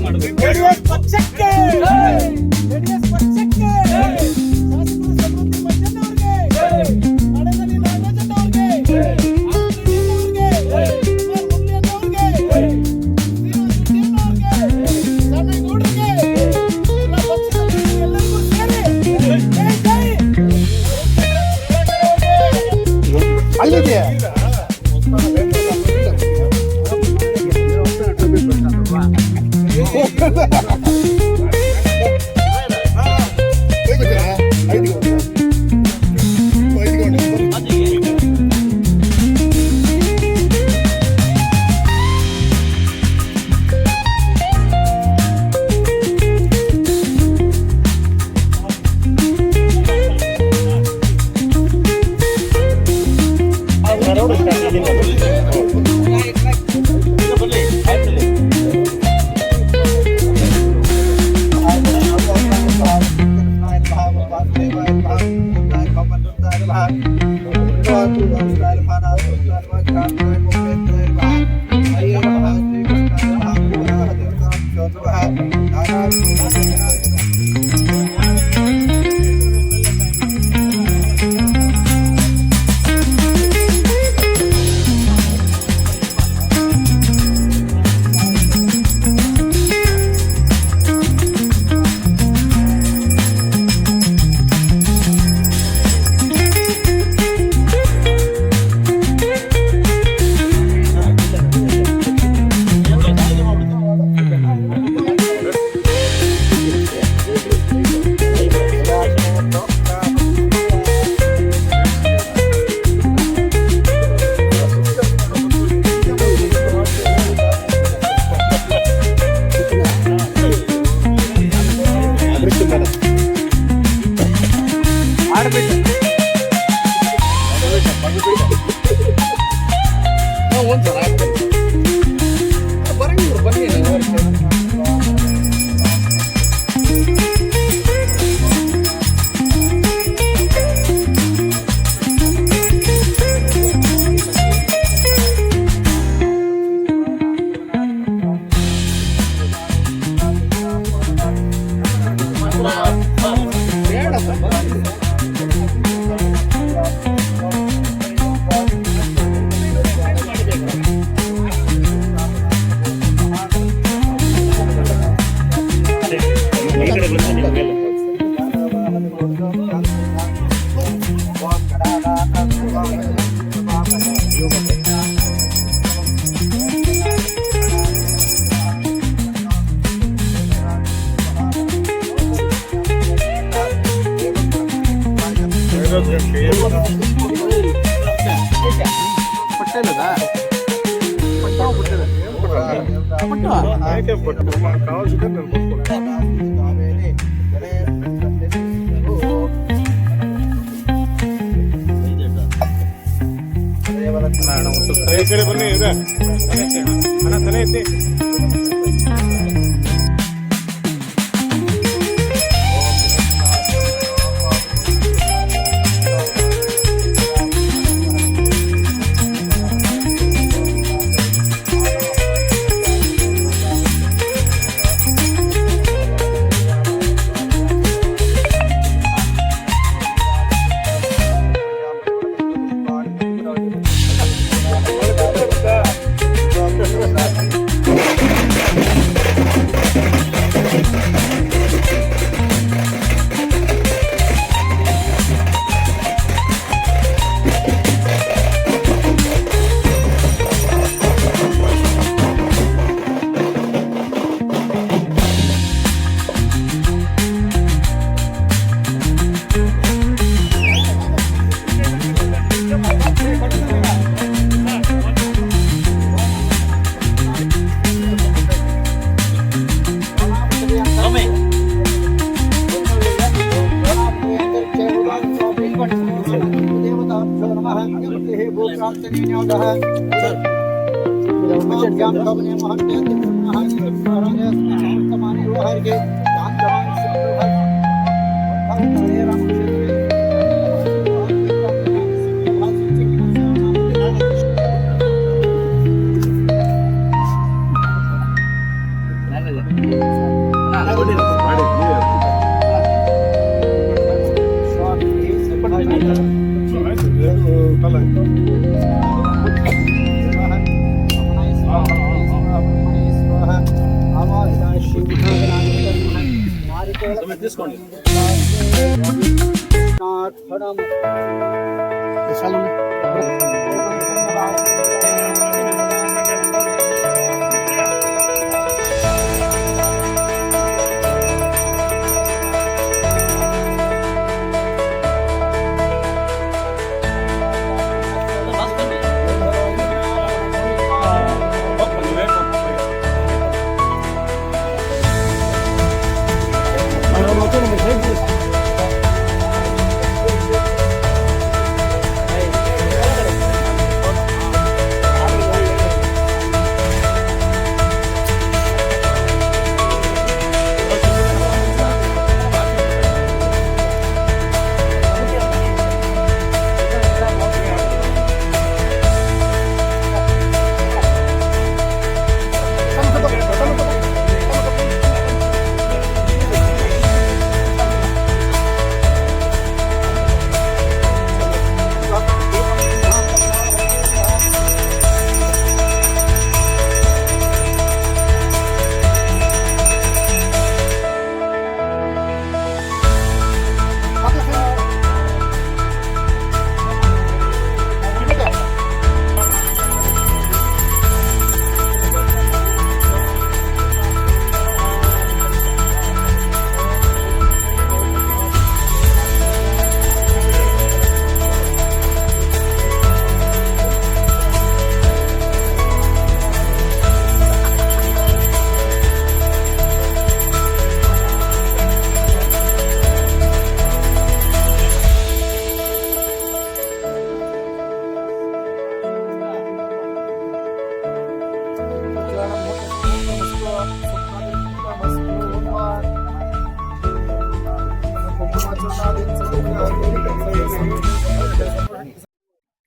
JDS ಪಕ್ಷಕ್ಕೆ JDS ಪಕ್ಷಕ್ಕೆ ಶಾಸಕರು ಸಮೃದ್ಧಿ ಮಂಜಣ್ಣ ಅವರಿಗೆ ನಡೆದಲ್ಲಿ ನಾಗರಾಜಣ್ಣ ಅವರಿಗೆ ಅಲ್ಲಿದೆ ಈ ಕಡೆ ಬನ್ನಿ ಇದೆ ಅಣ್ಣ ತಲೆ ಐತಿ ಆಯ್ತು, ಎರಡು ಕಾಲ ಆಯ್ತು. తీసుకోండి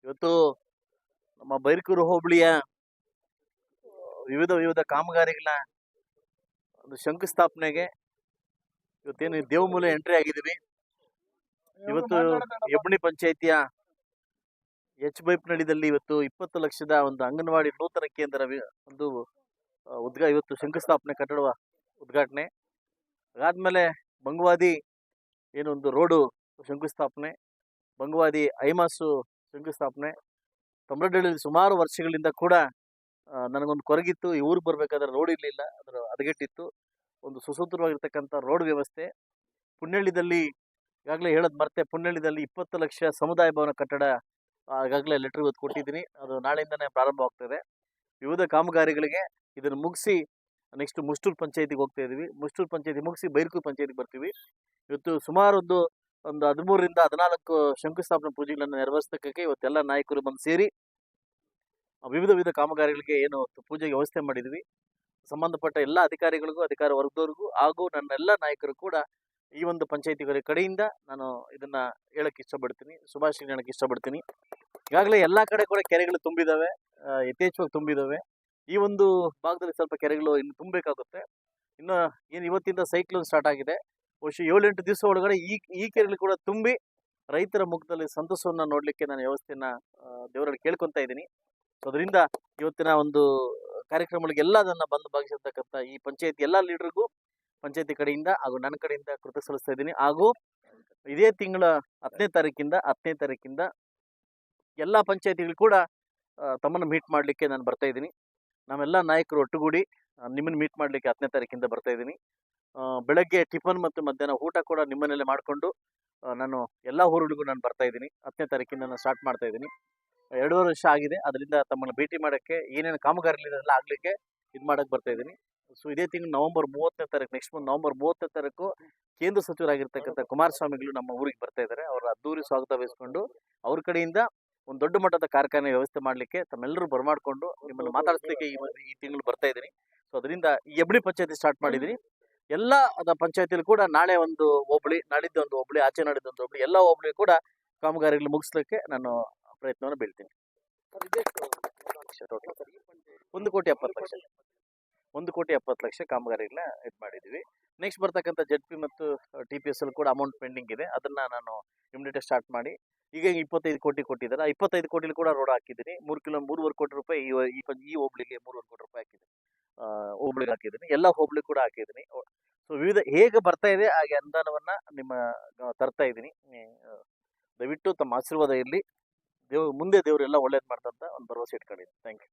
ಇವತ್ತು ನಮ್ಮ ಬೈರ್ಕೂರು ಹೋಬಳಿಯ ವಿವಿಧ ಕಾಮಗಾರಿಗಳ ಒಂದು ಶಂಕುಸ್ಥಾಪನೆಗೆ ಇವತ್ತೇನು ದೇವಮೂಲೆ ಎಂಟ್ರಿ ಆಗಿದ್ದೀವಿ. ಇವತ್ತು ಹೆಬ್ಣಿ ಪಂಚಾಯಿತಿಯ ಬೈಪ್ನಳ್ಳಿದಲ್ಲಿ ಇವತ್ತು 20 ಲಕ್ಷದ ಒಂದು ಅಂಗನವಾಡಿ ನೂತನ ಕೇಂದ್ರ ಒಂದು ಇವತ್ತು ಶಂಕುಸ್ಥಾಪನೆ ಕಟ್ಟಡ ಉದ್ಘಾಟನೆ ಅದಾದ್ಮೇಲೆ ಬಂಗವಾದಿ ಏನೊಂದು ರೋಡು ಶಂಕುಸ್ಥಾಪನೆ, ಬಂಗವಾದಿ ಐಮಾಸು ಶಂಕುಸ್ಥಾಪನೆ. ತಮ್ಮರಹಳ್ಳಿಯಲ್ಲಿ ಸುಮಾರು ವರ್ಷಗಳಿಂದ ಕೂಡ ನನಗೊಂದು ಕೊರಗಿತ್ತು, ಈ ಊರಿಗೆ ಬರಬೇಕಾದ್ರೆ ರೋಡ್ ಇರಲಿಲ್ಲ, ಅದರ ಹದಗೆಟ್ಟಿತ್ತು. ಒಂದು ಸುಸೂತ್ರವಾಗಿರ್ತಕ್ಕಂಥ ರೋಡ್ ವ್ಯವಸ್ಥೆ ಪುಣ್ಯಳ್ಳಿದಲ್ಲಿ ಈಗಾಗಲೇ ಹೇಳೋದು ಮರ್ತೆ, ಪುಣ್ಯಳ್ಳಿದಲ್ಲಿ 20 ಲಕ್ಷ ಸಮುದಾಯ ಭವನ ಕಟ್ಟಡ ಈಗಾಗಲೇ ಲೆಟರ್ ಇವತ್ತು ಕೊಟ್ಟಿದ್ದೀನಿ. ಅದು ನಾಳೆಯಿಂದನೇ ಪ್ರಾರಂಭವಾಗ್ತದೆ. ವಿವಿಧ ಕಾಮಗಾರಿಗಳಿಗೆ ಇದನ್ನು ಮುಗಿಸಿ ನೆಕ್ಸ್ಟ್ ಮುಷ್ಟೂರು ಪಂಚಾಯತಿಗೆ ಹೋಗ್ತಾ ಇದ್ದೀವಿ. ಮುಷ್ಟೂರು ಪಂಚಾಯತಿ ಮುಗಿಸಿ ಬೈರ್ಕೂರು ಪಂಚಾಯತಿಗೆ ಬರ್ತೀವಿ. ಇವತ್ತು ಸುಮಾರು ಒಂದು 13ರಿಂದ 14 ಶಂಕುಸ್ಥಾಪನಾ ಪೂಜೆಗಳನ್ನು ನೆರವೇರಿಸೋದಕ್ಕೆ ಇವತ್ತೆಲ್ಲ ನಾಯಕರು ಬಂದು ಸೇರಿ ವಿವಿಧ ಕಾಮಗಾರಿಗಳಿಗೆ ಏನು ಪೂಜೆಗೆ ವ್ಯವಸ್ಥೆ ಮಾಡಿದ್ವಿ. ಸಂಬಂಧಪಟ್ಟ ಎಲ್ಲ ಅಧಿಕಾರಿಗಳಿಗೂ, ಅಧಿಕಾರ ವರ್ಗದವ್ರಿಗೂ ಹಾಗೂ ನನ್ನೆಲ್ಲ ನಾಯಕರು ಕೂಡ ಈ ಒಂದು ಪಂಚಾಯತಿಗಳ ಕಡೆಯಿಂದ ನಾನು ಇದನ್ನ ಹೇಳಕ್ ಇಷ್ಟಪಡ್ತೀನಿ, ಶುಭಾಶಯ ಹೇಳಕ್ ಇಷ್ಟಪಡ್ತೀನಿ. ಈಗಾಗಲೇ ಎಲ್ಲ ಕಡೆ ಕೂಡ ಕೆರೆಗಳು ತುಂಬಿದಾವೆ, ಯಥೇಚ್ಛವಾಗಿ ತುಂಬಿದಾವೆ. ಈ ಒಂದು ಭಾಗದಲ್ಲಿ ಸ್ವಲ್ಪ ಕೆರೆಗಳು ಇನ್ನು ತುಂಬಬೇಕಾಗುತ್ತೆ. ಇನ್ನು ಏನು ಇವತ್ತಿಂದ ಸೈಕ್ಲೋನ್ ಸ್ಟಾರ್ಟ್ ಆಗಿದೆ, ಬಹುಶಃ 7-8 ದಿವಸ ಒಳಗಡೆ ಈ ಕೆರೆಗಳು ಕೂಡ ತುಂಬಿ ರೈತರ ಮುಖದಲ್ಲಿ ಸಂತೋಷವನ್ನ ನೋಡ್ಲಿಕ್ಕೆ ನಾನು ವ್ಯವಸ್ಥೆಯನ್ನ ದೇವರಲ್ಲಿ ಕೇಳ್ಕೊತಾ ಇದ್ದೀನಿ. ಸೊ ಅದರಿಂದ ಇವತ್ತಿನ ಒಂದು ಕಾರ್ಯಕ್ರಮಗಳಿಗೆಲ್ಲ ಅದನ್ನ ಬಂದು ಭಾಗಿಸಿರ್ತಕ್ಕಂಥ ಈ ಪಂಚಾಯತಿ ಎಲ್ಲ ಲೀಡರ್ಗೂ ಪಂಚಾಯತಿ ಕಡೆಯಿಂದ ಹಾಗೂ ನನ್ನ ಕಡೆಯಿಂದ ಕೃತಜ್ಞತೆ ಸಲ್ಲಿಸ್ತಾ ಇದ್ದೀನಿ. ಹಾಗೂ ಇದೇ ತಿಂಗಳ 10ನೇ ತಾರೀಕಿಂದ ಎಲ್ಲ ಪಂಚಾಯತಿಗಳು ಕೂಡ ತಮ್ಮನ್ನು ಮೀಟ್ ಮಾಡಲಿಕ್ಕೆ ನಾನು ಬರ್ತಾ ಇದ್ದೀನಿ. ನಾವೆಲ್ಲ ನಾಯಕರು ಒಟ್ಟುಗೂಡಿ ನಿಮ್ಮನ್ನು ಮೀಟ್ ಮಾಡಲಿಕ್ಕೆ 10ನೇ ತಾರೀಕಿಂದ ಬರ್ತಾ ಇದ್ದೀನಿ. ಬೆಳಗ್ಗೆ ಟಿಫನ್ ಮತ್ತು ಮಧ್ಯಾಹ್ನ ಊಟ ಕೂಡ ನಿಮ್ಮನೇಲೆ ಮಾಡಿಕೊಂಡು ನಾನು ಎಲ್ಲ ಊರುಗಳಿಗೂ ನಾನು ಬರ್ತಾ ಇದ್ದೀನಿ. 10ನೇ ತಾರೀಕಿಂದ ನಾನು ಸ್ಟಾರ್ಟ್ ಮಾಡ್ತಾ ಇದ್ದೀನಿ. 2.5 ವರ್ಷ ಆಗಿದೆ. ಅದರಿಂದ ತಮ್ಮನ್ನು ಭೇಟಿ ಮಾಡೋಕ್ಕೆ ಏನೇನು ಕಾಮಗಾರಿಗಳಿದೆಲ್ಲ ಆಗಲಿಕ್ಕೆ ಇದು ಮಾಡೋಕ್ಕೆ ಬರ್ತಾ ಇದ್ದೀನಿ. ಸೊ ಇದೇ ತಿಂಗಳು ನವೆಂಬರ್ 30ನೇ ತಾರೀಕು, ನೆಕ್ಸ್ಟ್ ಮಂತ್ ನವೆಂಬರ್ 30ನೇ ತಾರೀಕು ಕೇಂದ್ರ ಸಚಿವರಾಗಿರ್ತಕ್ಕಂಥ ಕುಮಾರಸ್ವಾಮಿಗಳು ನಮ್ಮ ಊರಿಗೆ ಬರ್ತಾ ಇದ್ದಾರೆ. ಅವರ ಅದ್ದೂರಿ ಸ್ವಾಗತ ವಹಿಸಿಕೊಂಡು ಅವ್ರ ಕಡೆಯಿಂದ ಒಂದು ದೊಡ್ಡ ಮಟ್ಟದ ಕಾರ್ಖಾನೆ ವ್ಯವಸ್ಥೆ ಮಾಡಲಿಕ್ಕೆ ತಮ್ಮೆಲ್ಲರೂ ಬರಮಾಡಿಕೊಂಡು ನಿಮ್ಮನ್ನು ಮಾತಾಡಿಸ್ಲಿಕ್ಕೆ ಈ ತಿಂಗಳು ಬರ್ತಾ ಇದ್ದೀನಿ. ಸೊ ಅದರಿಂದ ಈ ಹೆಬ್ಣಿ ಪಂಚಾಯತಿ ಸ್ಟಾರ್ಟ್ ಮಾಡಿದ್ದೀನಿ. ಎಲ್ಲ ಪಂಚಾಯತಿಯಲ್ಲಿ ಕೂಡ ನಾಳೆ ಒಂದು ಹೋಬಳಿ, ನಾಡಿದ್ದು ಒಂದು ಹೋಬಳಿ, ಆಚೆ ನಾಡಿದ್ದು ಒಂದು ಹೋಬಳಿ, ಎಲ್ಲ ಹೋಬಳಿ ಕೂಡ ಕಾಮಗಾರಿಗಳು ಮುಗಿಸ್ಲಿಕ್ಕೆ ನಾನು ಪ್ರಯತ್ನವನ್ನು ಬೀಳ್ತೀನಿ. 1,70,00,000. 1,70,00,000 ಕಾಮಗಾರಿಗಳನ್ನ ಇದು ಮಾಡಿದ್ದೀವಿ. ನೆಕ್ಸ್ಟ್ ಬರ್ತಕ್ಕಂಥ ZP ಮತ್ತು TPS ಅಲ್ಲಿ ಕೂಡ ಅಮೌಂಟ್ ಪೆಂಡಿಂಗ್ ಇದೆ. ಅದನ್ನ ನಾನು ಇಮಿಡಿಯೇಟ್ ಸ್ಟಾರ್ಟ್ ಮಾಡಿ ಈಗ 25 ಕೋಟಿ ಕೊಟ್ಟಿದ್ದಾರೆ. 25 ಕೋಟಿಲಿ ಕೂಡ ರೋಡ್ ಹಾಕಿದ್ದೀನಿ. 3.5 ಕೋಟಿ ರೂಪಾಯಿ ಈ ಹೋಬಳಿಗೆ 3.5 ಕೋಟಿ ರೂಪಾಯಿ ಹಾಕಿದ್ದೀನಿ. ಹೋಬಳಿಗೆ ಹಾಕಿದ್ದೀನಿ, ಎಲ್ಲ ಹೋಬಳಿ ಕೂಡ ಹಾಕಿದ್ದೀನಿ. ಸೊ ವಿವಿಧ ಹೇಗೆ ಬರ್ತಾ ಇದೆ ಹಾಗೆ ಅನುದಾನವನ್ನ ನಿಮ್ಮ ತರ್ತಾ ಇದ್ದೀನಿ. ದಯವಿಟ್ಟು ತಮ್ಮ ಆಶೀರ್ವಾದ ಇರಲಿ. ಮುಂದೆ ದೇವರೆಲ್ಲ ಒಳ್ಳೇದು ಮಾಡ್ತಂತ ಒಂದು ಭರವಸೆ ಇಟ್ಕೊಂಡಿದ್ದೀನಿ. Thank you.